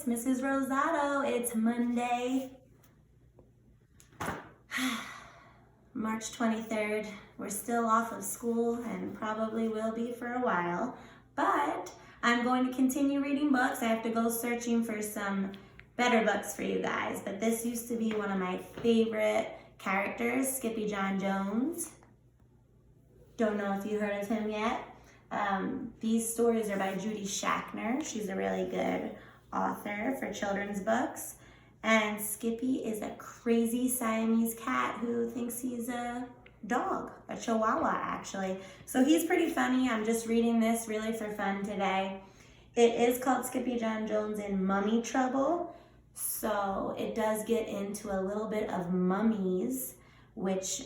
it's Mrs. Rosado. It's Monday, March 23rd. We're still off of school and probably will be for a while, but I'm going to continue reading books. I have to go searching for some better books for you guys, but this used to be one of my favorite characters, Skippyjon Jones. Don't know if you heard of him yet. These stories are by Judy Schachner. She's a really good author for children's books. And Skippy is a crazy Siamese cat who thinks he's a dog, a chihuahua actually. So he's pretty funny. I'm just reading this really for fun today. It is called Skippyjon Jones in Mummy Trouble. So it does get into a little bit of mummies, which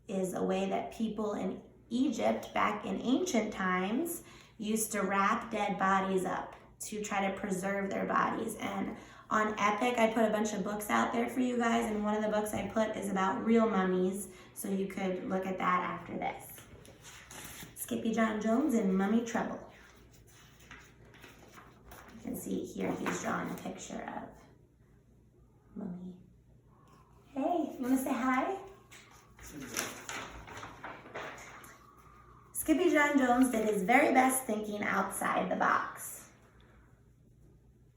is a way that people in Egypt back in ancient times used to wrap dead bodies up to try to preserve their bodies. And on Epic, I put a bunch of books out there for you guys, and one of the books I put is about real mummies, so you could look at that after this. Skippyjon Jones in Mummy Trouble. You can see here he's drawing a picture of mummy. Hey, you want to say hi? Skippyjon Jones did his very best thinking outside the box.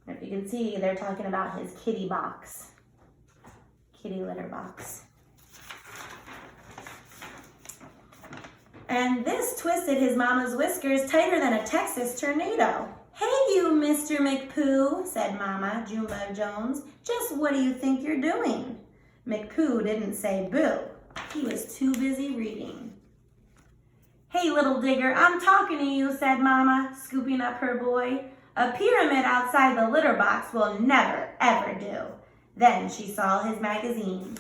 If you can see, they're talking about his kitty box, kitty litter box. And this twisted his mama's whiskers tighter than a Texas tornado. Hey you, Mr. McPoo, said Mama, Junebug Jones. Just what do you think you're doing? McPoo didn't say boo. He was too busy reading. Hey, little digger, I'm talking to you, said Mama, scooping up her boy. A pyramid outside the litter box will never, ever do. Then she saw his magazine.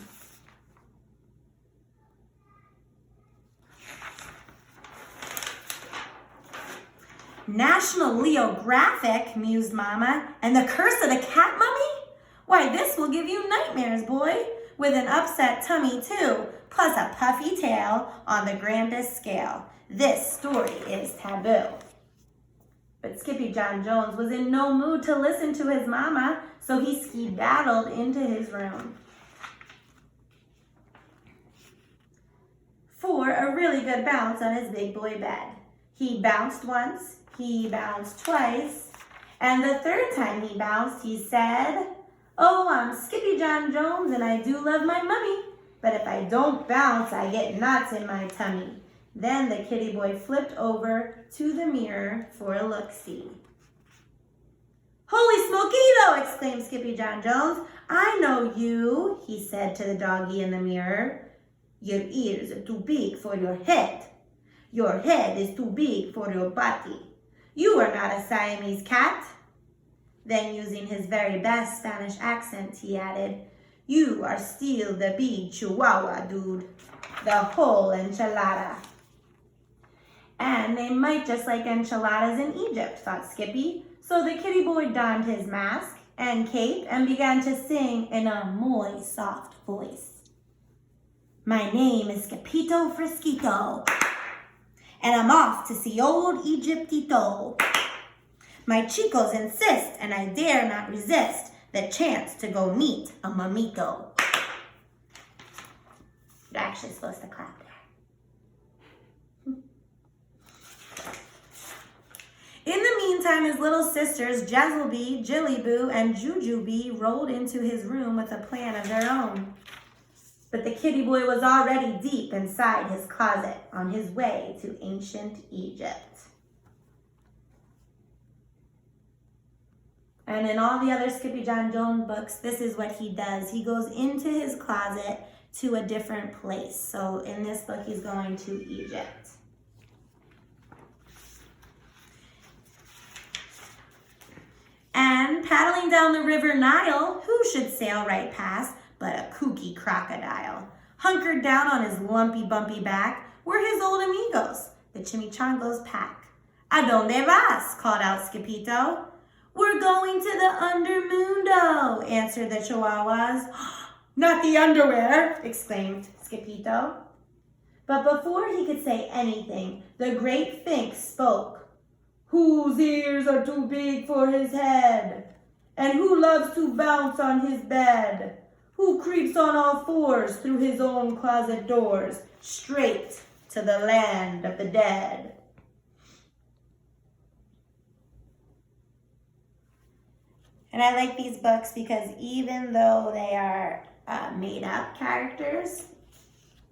National Geographic, mused Mama, and the curse of the cat mummy? Why, this will give you nightmares, boy, with an upset tummy, too, plus a puffy tail on the grandest scale. This story is taboo. But Skippyjon Jones was in no mood to listen to his mama, so he skedaddled into his room. For a really good bounce on his big boy bed. He bounced once, he bounced twice, and the third time he bounced, he said, "Oh, I'm Skippyjon Jones and I do love my mummy, but if I don't bounce, I get knots in my tummy." Then the kitty boy flipped over to the mirror for a look-see. "Holy smokito!" exclaimed Skippyjon Jones. "I know you," he said to the doggy in the mirror. "Your ears are too big for your head. Your head is too big for your body. You are not a Siamese cat." Then, using his very best Spanish accent, he added, "You are still the big chihuahua, dude. The whole enchilada." And they might just like enchiladas in Egypt, thought Skippy. So the kitty boy donned his mask and cape and began to sing in a muy soft voice. "My name is Skippito Frisquito, and I'm off to see old Egyptito. My chicos insist, and I dare not resist the chance to go meet a mamito." You're actually supposed to clap there. In the meantime, his little sisters, Jazzlebee, Jillyboo, and Jujubee rolled into his room with a plan of their own. But the kitty boy was already deep inside his closet on his way to ancient Egypt. And in all the other Skippyjon Jones books, this is what he does. He goes into his closet to a different place. So in this book, he's going to Egypt. And paddling down the river Nile, who should sail right past but a kooky crocodile? Hunkered down on his lumpy bumpy back were his old amigos, the Chimichangos pack. "A donde vas?" called out Skippito. "We're going to the Undermundo," answered the Chihuahuas. "Not the underwear," exclaimed Skippito. But before he could say anything, the great Finks spoke. "Whose ears are too big for his head?" And who loves to bounce on his bed? Who creeps on all fours through his own closet doors, straight to the land of the dead? And I like these books because even though they are made up characters,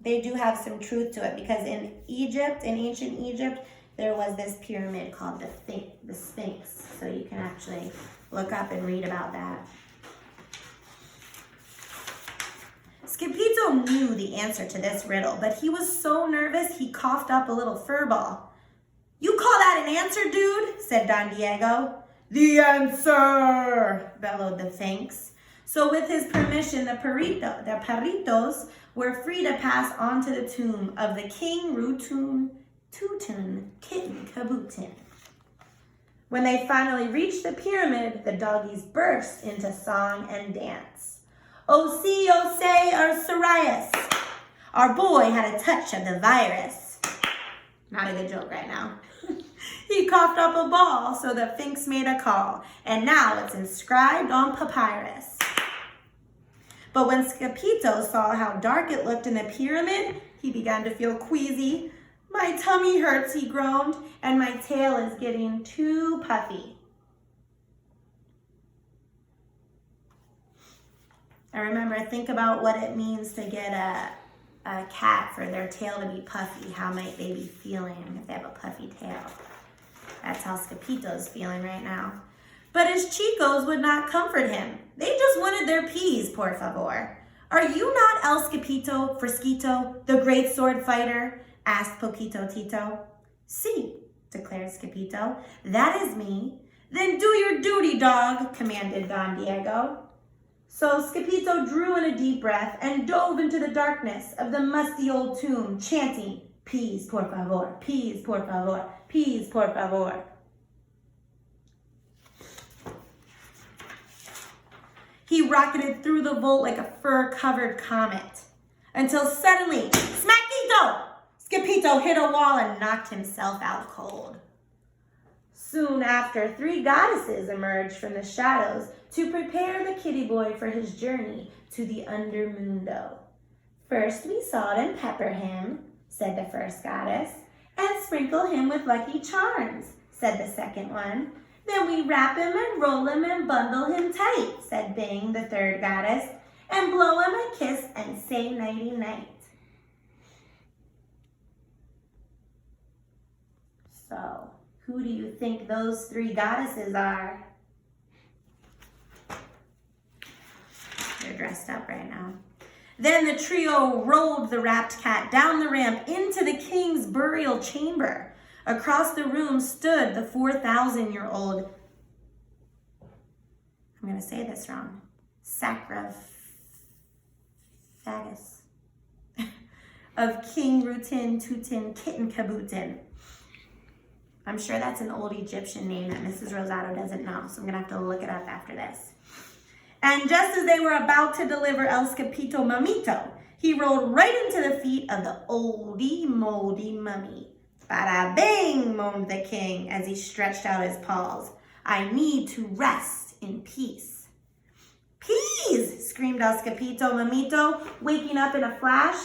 they do have some truth to it, because in Egypt, in ancient Egypt, there was this pyramid called the Sphinx. So you can actually look up and read about that. Skippyjon knew the answer to this riddle, but he was so nervous he coughed up a little fur ball. "You call that an answer, dude?" said Don Diego. "The answer!" bellowed the Sphinx. So with his permission, the perritos were free to pass on to the tomb of the King Rutun Tutun Kitten Kabutin. When they finally reached the pyramid, the doggies burst into song and dance. "Oh, see, oh, say, our Sirius. Our boy had a touch of the virus." Not a good joke right now. He coughed up a ball, so the Sphinx made a call, and now it's inscribed on papyrus. But when Skippyjon saw how dark it looked in the pyramid, he began to feel queasy. "My tummy hurts," he groaned, "and my tail is getting too puffy." I remember, think about what it means to get a cat for their tail to be puffy. How might they be feeling if they have a puffy tail? That's how Skippyjon's feeling right now. But his chicos would not comfort him. They just wanted their peas, por favor. "Are you not El Skippyjon Frisquito, the great sword fighter?" asked Poquito Tito. "Sí," declared Skippyjon. "That is me." "Then do your duty, dog," commanded Don Diego. So Skippyjon drew in a deep breath and dove into the darkness of the musty old tomb, chanting, "Peas, por favor, peas, por favor, peas, por favor." He rocketed through the vault like a fur-covered comet, until suddenly, smackito! Skippyjon hit a wall and knocked himself out cold. Soon after, 3 goddesses emerged from the shadows to prepare the kitty boy for his journey to the undermundo. "First we salt and pepper him," said the first goddess, "and sprinkle him with lucky charms," said the second one. "Then we wrap him and roll him and bundle him tight," said Bing, the third goddess, "and blow him a kiss and say nighty-night." So, who do you think those 3 goddesses are? They're dressed up right now. Then the trio rolled the wrapped cat down the ramp into the king's burial chamber. Across the room stood the 4,000-year-old, I'm going to say this wrong, sarcophagus of King Rutun Tutun Kitten Kabutin. I'm sure that's an old Egyptian name that Mrs. Rosato doesn't know, so I'm going to have to look it up after this. And just as they were about to deliver El Skippyjon Mamito, he rolled right into the feet of the oldie moldy mummy. "Bada bing," moaned the king as he stretched out his paws. "I need to rest in peace." "Peas!" screamed El Skippyjon Mamito, waking up in a flash.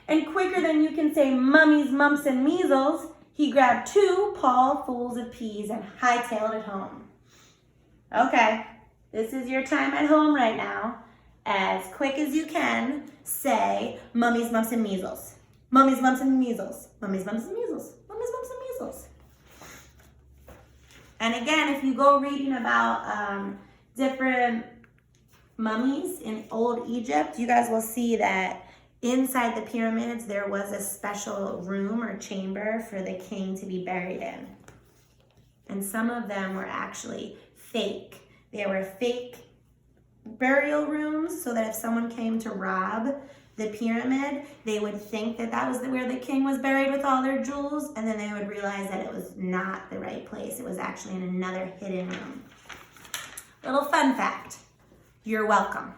And quicker than you can say mummies, mumps, and measles, he grabbed 2 pawfuls of peas and hightailed it home. Okay, this is your time at home right now. As quick as you can, say mummies, mumps, and measles. Mummies, mumps, and measles. Mummies, mumps, and measles. Mummies, mumps, and measles. And again, if you go reading about different mummies in old Egypt, you guys will see that inside the pyramids, there was a special room or chamber for the king to be buried in. And some of them were actually fake. They were fake burial rooms so that if someone came to rob the pyramid, they would think that that was where the king was buried with all their jewels, and then they would realize that it was not the right place. It was actually in another hidden room. Little fun fact. You're welcome.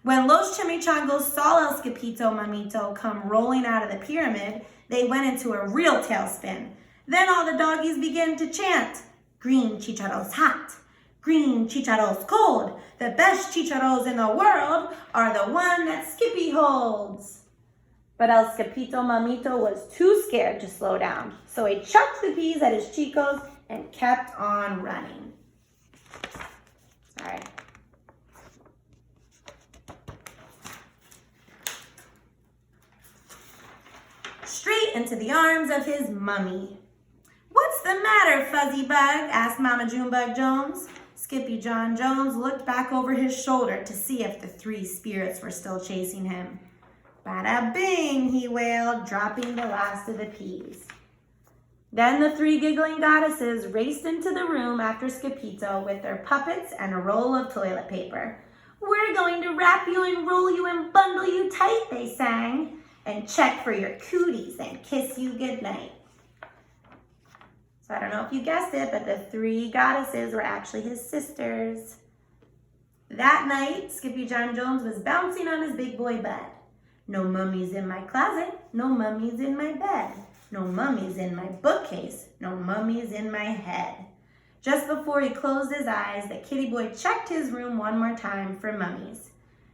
When Los Chimichangos saw El Skippyjon Mamito come rolling out of the pyramid, they went into a real tailspin. Then all the doggies began to chant, "Green chicharros hot, Green chicharros cold. The best chicharros in the world are the one that Skippy holds. But El Skipito Mamito was too scared to slow down, so he chucked the peas at his chicos and kept on running. Sorry. Straight into the arms of his mummy. "What's the matter, Fuzzy Bug?" asked Mama Junebug Jones. Skippyjon Jones looked back over his shoulder to see if the three spirits were still chasing him. "Bada bing," he wailed, dropping the last of the peas. Then the three giggling goddesses raced into the room after Skippito with their puppets and a roll of toilet paper. "We're going to wrap you and roll you and bundle you tight," they sang, "and check for your cooties and kiss you goodnight." So I don't know if you guessed it, but the three goddesses were actually his sisters. That night, Skippyjon Jones was bouncing on his big boy bed. "No mummies in my closet, no mummies in my bed. No mummies in my bookcase, no mummies in my head." Just before he closed his eyes, the kitty boy checked his room one more time for mummies.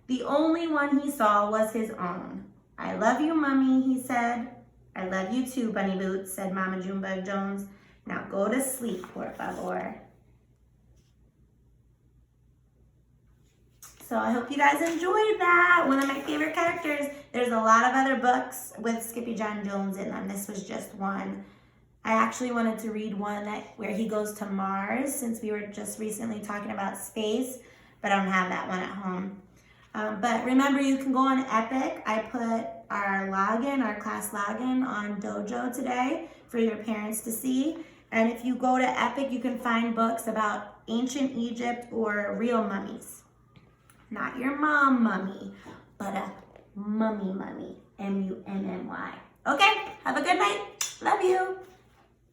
The only one he saw was his own. "I love you, Mummy," he said. "I love you too, Bunny Boots," said Mama Junebug Jones. "Now go to sleep, por favor." So I hope you guys enjoyed that. One of my favorite characters. There's a lot of other books with Skippyjon Jones in them. This was just one. I actually wanted to read one where he goes to Mars, since we were just recently talking about space, but I don't have that one at home. But remember, you can go on Epic. I put our class login on Dojo today for your parents to see. And if you go to Epic, you can find books about ancient Egypt or real mummies. Not your mom mummy, but a mummy, M-U-M-M-Y. Okay, have a good night. Love you.